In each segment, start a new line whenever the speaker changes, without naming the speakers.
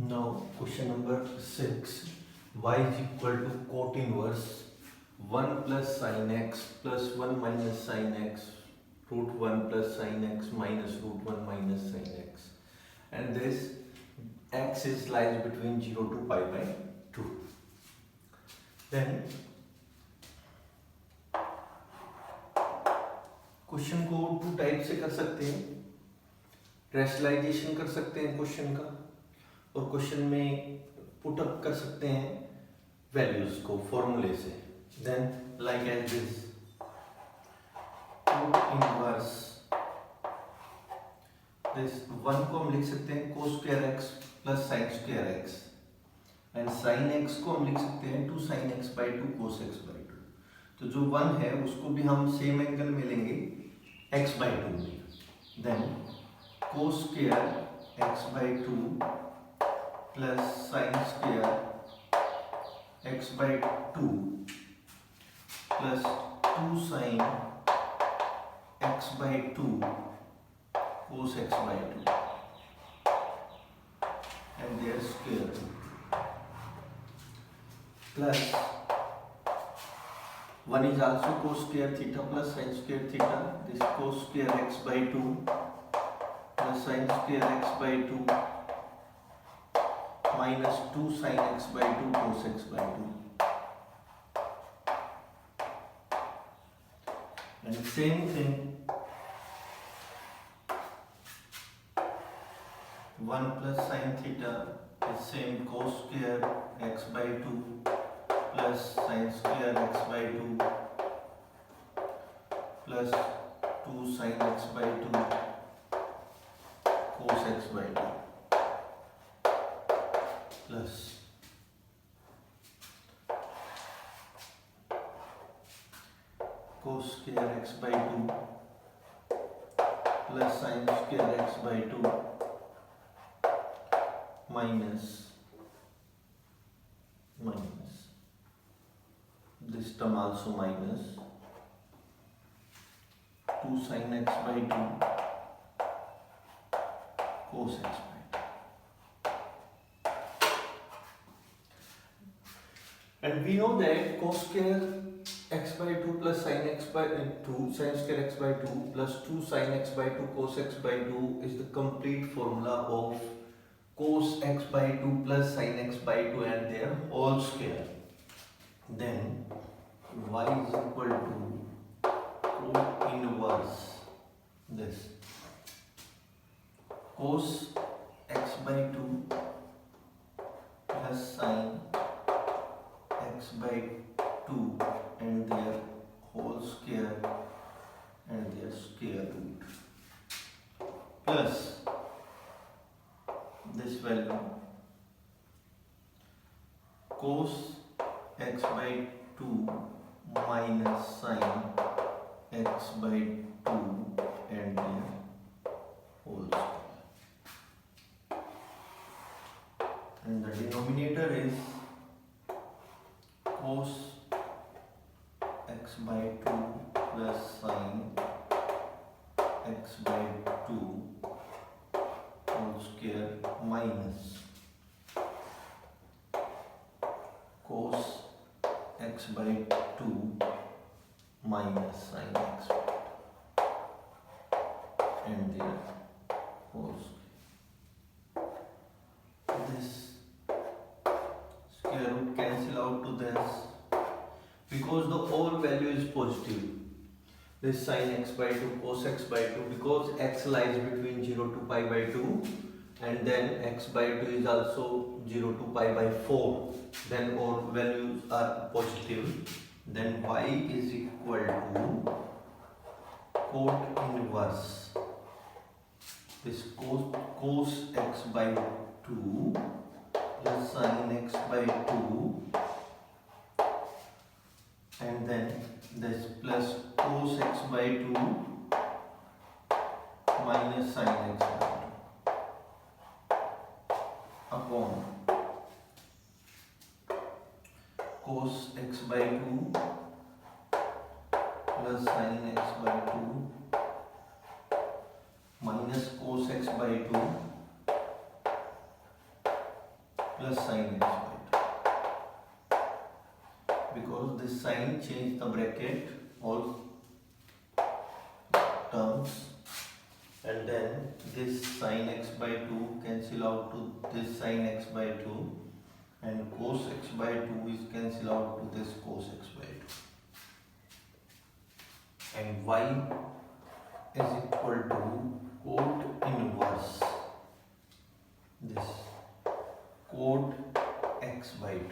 Now question number 6, y is equal to cot inverse 1 plus sin x plus 1 minus sin x root 1 plus sin x minus root 1 minus sin x, and this x is lies between 0 to pi by 2. Then question को to type से कर सकते हैं, rationalisation कर सकते हैं question का, और क्वेश्चन में पुट अप कर सकते हैं वैल्यूज को फॉर्मूले से. Then like as this cot inverse this 1 को हम लिख सकते हैं cos square x plus sin square x, and sin x को हम लिख सकते हैं 2 sin x by 2 cos x by 2. तो जो 1 है उसको भी हम सेम एंगल में लेंगे x by 2 में. Then cos square x by 2 plus sin square x by 2 plus 2 sin x by 2 cos x by 2 and their square root plus 1 is also cos square theta plus sin square theta. This cos square x by 2 plus sin square x by 2 minus 2 sin x by 2 cos x by 2. And same thing, 1 plus sin theta is same cos square x by 2 plus sin square x by 2 plus 2 sin x by 2 cos x by 2 plus cos square x by 2 plus sin square x by 2 minus this term also minus 2 sin x by 2 cos x by 2. And we know that cos square x by 2 plus sin x by 2 sin square x by 2 plus 2 sin x by 2 cos x by 2 is the complete formula of cos x by 2 plus sin x by 2 and their whole square. Then y is equal to cot inverse this cos x by 2 plus sin x by 2 and their whole square and their square root plus this value cos x by 2 minus sin x by 2 and their whole square, and the denominator is cos x by 2 plus sin x by 2 whole square minus cos x by 2 minus sin x by 2 and their whole square. This square root cancel out to this because the whole value is positive. This sin x by 2 cos x by 2, because x lies between 0 to pi by 2 and then x by 2 is also 0 to pi by 4, then all values are positive. Then y is equal to cot inverse this cos x by 2 plus sin x by 2 and then this plus cos x by 2 minus sin x by 2 upon cos x by 2 plus sin x by 2 minus cos x by 2 plus sin x by 2, because this sign change the bracket all terms, and then this sin x by 2 cancel out to this sin x by 2, and cos x by 2 is cancel out to this cos x by 2, and y is equal to cot inverse this cot x by 2.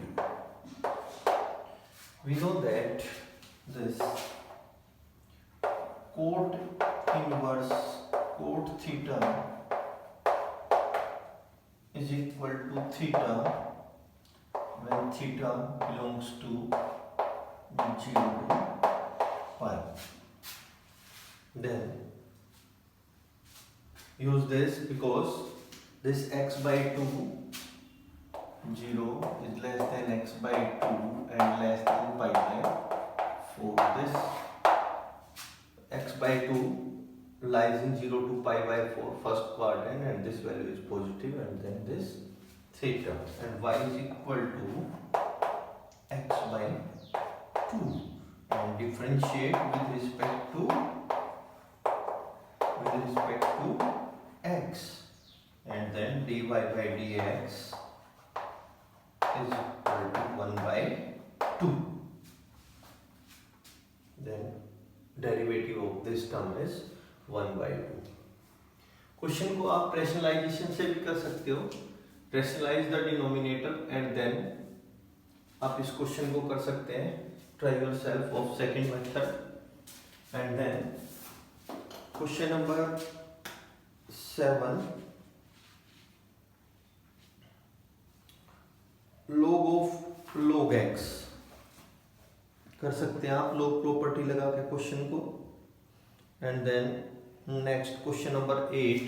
We know that this cot inverse cot theta is equal to theta when theta belongs to 0 to pi. Then use this, because this x by 2 0 is less than x by 2 and less than pi by 4. This x by 2 lies in 0 to pi by 4 first quadrant, and this value is positive, and then this theta, and y is equal to x by 2, and differentiate with respect to x, and then dy by dx is equal to 1 by 2. Then derivative of this term is 1 by 2. Question को आप rationalisation से भी कर सकते हो. Rationalise the denominator and then आप इस question को कर सकते हैं. Try yourself of second method. And then question number 7, log of log x कर सकते हैं आप log प्रॉपर्टी लगा के क्वेश्चन को. And then next question number 8,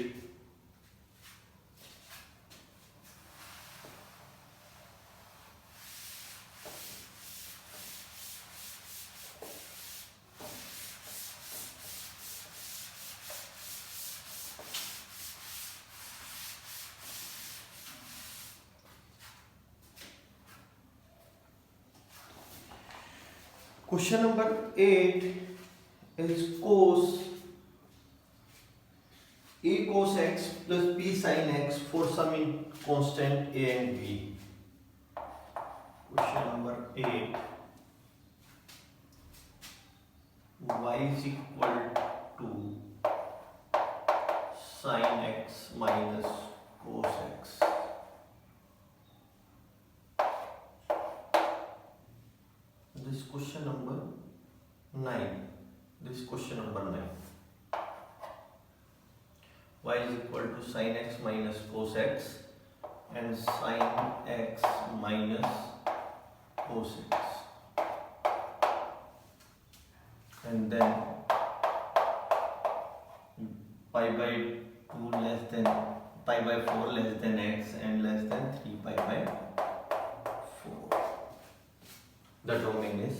Question number 8 is cos a cos x plus b sin x for some constant a and b. Question number 8, y is equal to sin x minus cos x. This question number 9. This question number 9. Y is equal to sin x minus cos x and sin x minus cos x. And then pi by 2 less than pi by 4 less than x and less than 3 pi by 4. The domain is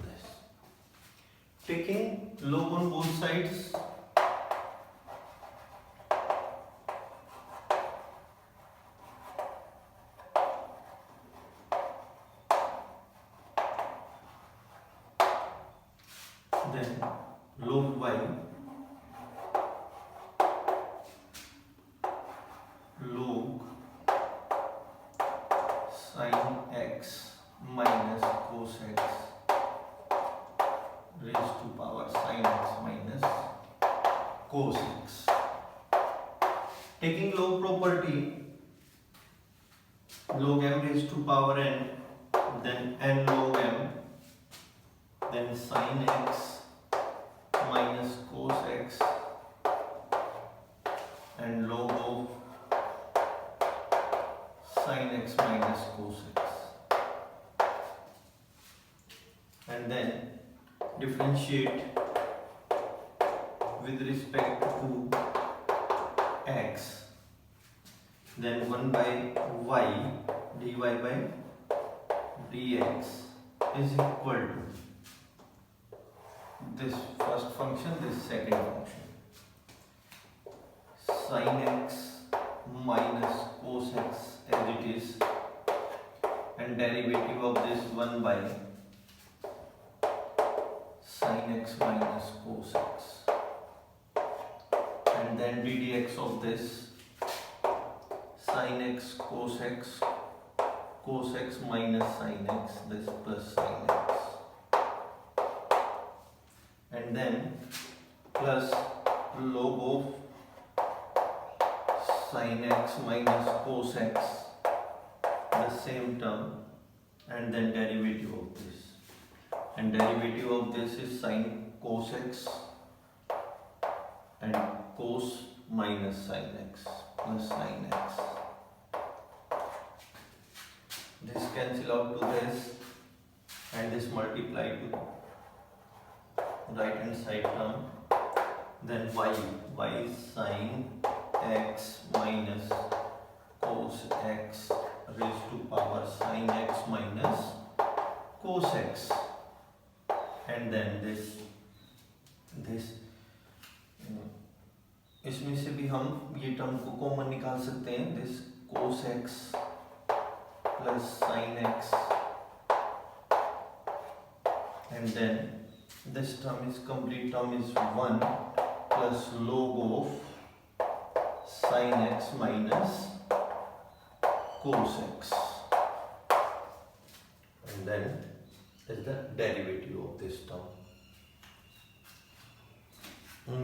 this. Taking log on both sides, then log y log sin x minus cos x raised to power sin x minus cos x. Taking log property, log m raised to power n, then n log m, then sin x minus cos x and log of sin x minus cos x, and then differentiate with respect to x, then 1 by y dy by dx is equal to this first function, this second function, sin x minus cos x and derivative of this 1 by sin x minus cos x, and then ddx of this sin x cos x minus sin x, this plus sin x, and then plus log of sin x minus cos x, the same term, and then derivative of this, and derivative of this is sin cos x and cos minus sin x plus sin x. This cancel out to this, and this multiply to right hand side term, then y is sin x minus cos x raised to power sin x minus cos x, and then this इसमें से भी हम ये term को common निकाल सकते हैं, this cos x plus sin x, and then this term is complete term is 1 plus log of sin x minus cos x, and then is the derivative of this term.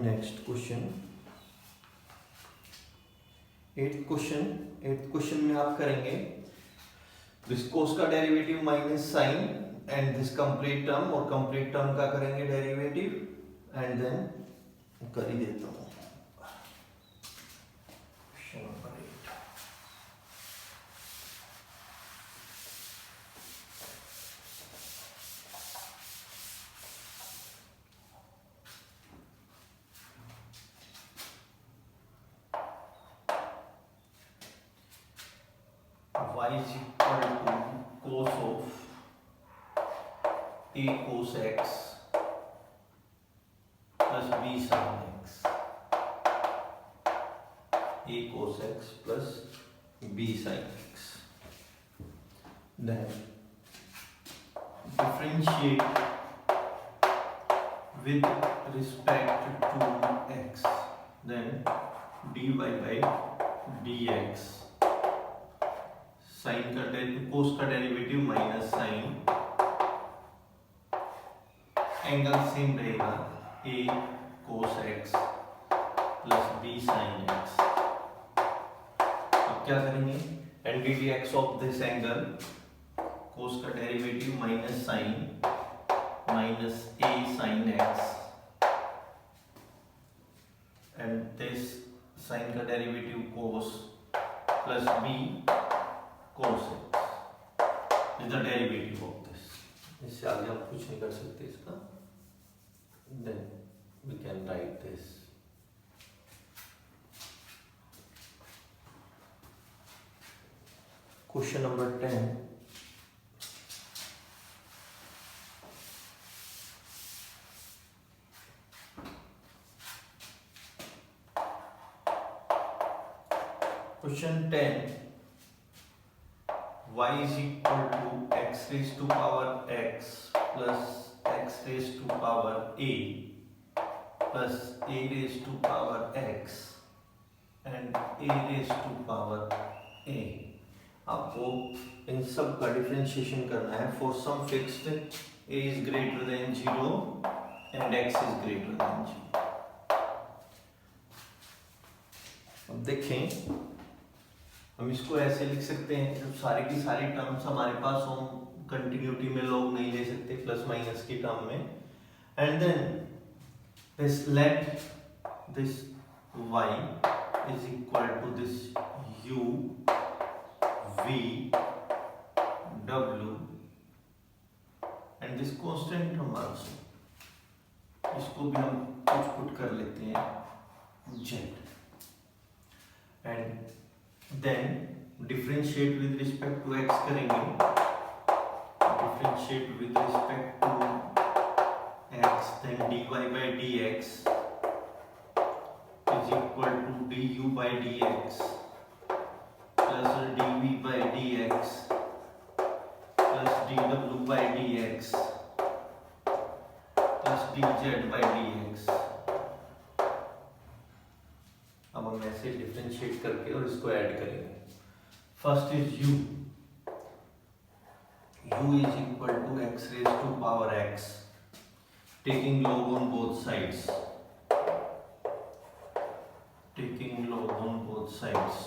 Next question, eighth question में आप करेंगे this cos का derivative minus sine and this complete term, और complete term का करेंगे derivative, and then कर ही देता हूं question number 8। y is equal to cos of a cos x plus b sin x, a cos x plus b sin x. Then differentiate with respect to x, then dy by dx, sine का cos का derivative minus sine, angle same रहेगा a cos x plus b sin x। अब क्या करेंगे, and ddx of this angle, cos का derivative minus sine minus a sin x, and this sine का derivative cos plus b cos x is the derivative of this। इससे आगे आप कुछ नहीं कर सकते इसका, then we can write this। Question number 10, question 10, y is equal to x raised to power x plus x raised to power a plus a raised to power x and a raised to power a। आपको इन सब का differentiation करना है for some fixed a is greater than 0 and x is greater than 0। अब देखें, हम इसको ऐसे लिख सकते हैं, जब सारी की सारी टर्म्स हमारे पास हो, कंटिन्यूटी में लोग नहीं ले सकते प्लस माइनस की टर्म में, and then this let this y is equal to this u v w and this constant term also, इसको भी हम कुछ पुट कर लेते हैं z, and then differentiate with respect to x करेंगे, differentiate with respect to x, then dy by dx is equal to du by dx plus dv by dx dw by dx plus dz by dx। अब हम ऐसे differentiate करके और इसको add करेंगे। First is u is equal to x raised to power x, taking log on both sides, taking log on both sides,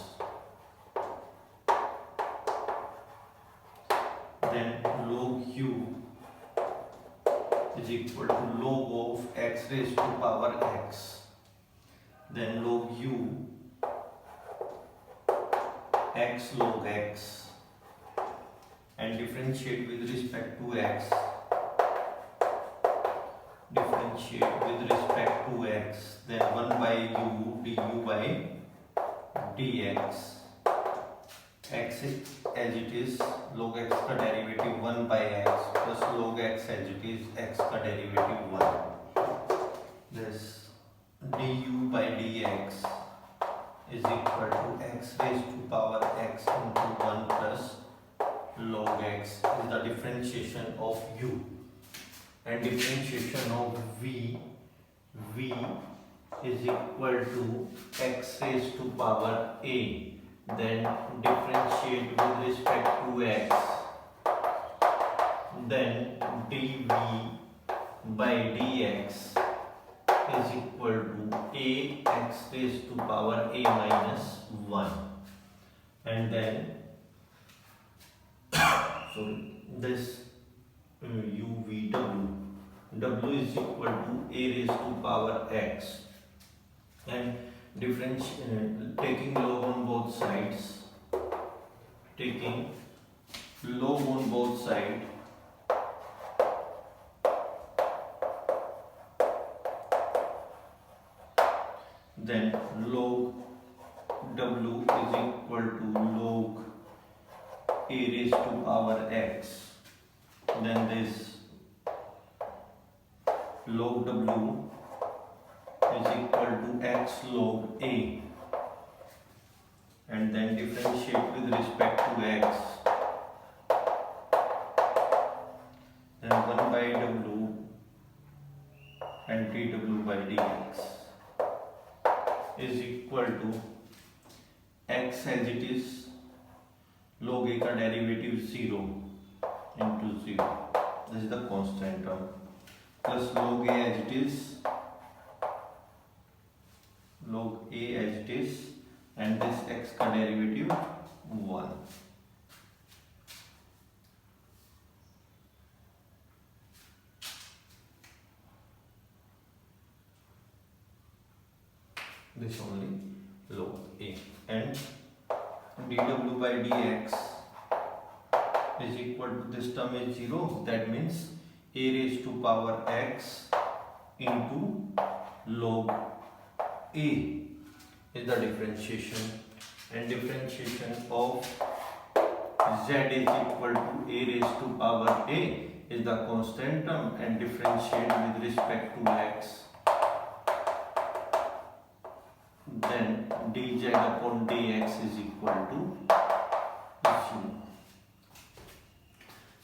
then log u is equal to log of x raised to power x, then log u x log x, and differentiate with respect to x, differentiate with respect to x, then 1 by u du by dx, x as it is log x का derivative 1 by x plus log x as it is x का derivative 1, this du by dx is equal to x raised to power x into 1 plus log x is the differentiation of u, and differentiation of v is equal to x raised to power a, then differentiate with respect to x, then dv by dx is equal to a x raised to power a minus 1, and then so this w is equal to a raised to power x, and taking log on both sides, taking log on both sides, then log w is equal to log a raised to power x, then this log w is equal to x log a, and then differentiate with respect to x, then 1 by w and dw by dx is equal to x as it is log a का derivative 0 into 0, this is the constant term, plus log a as it is, log a as it is, and this x का derivative 1। This only log a, and dw by dx is equal to, this term is 0, that means a raised to power x into log a is the differentiation, and differentiation of z is equal to a raised to power a is the constant term, and differentiate with respect to x, then dz upon dx is equal to 0,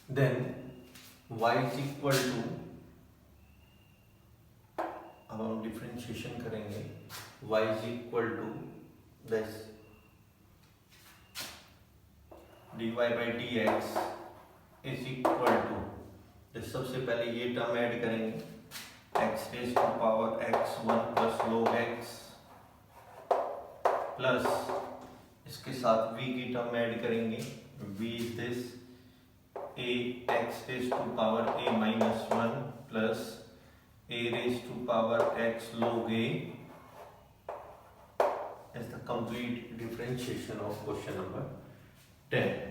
then y is equal to, अब हम differentiation करेंगे, y is equal to this dy by dx is equal to, this सबसे पहले ये term add करेंगे, x raised to power x 1 plus log x, plus इसके साथ v की टर्म ऐड करेंगे, v is this a x raised to power a minus 1 plus a raised to power x log a as the complete differentiation of question number 10.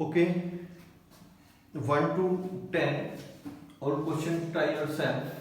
Okay, 1 to 10 all questions try yourself.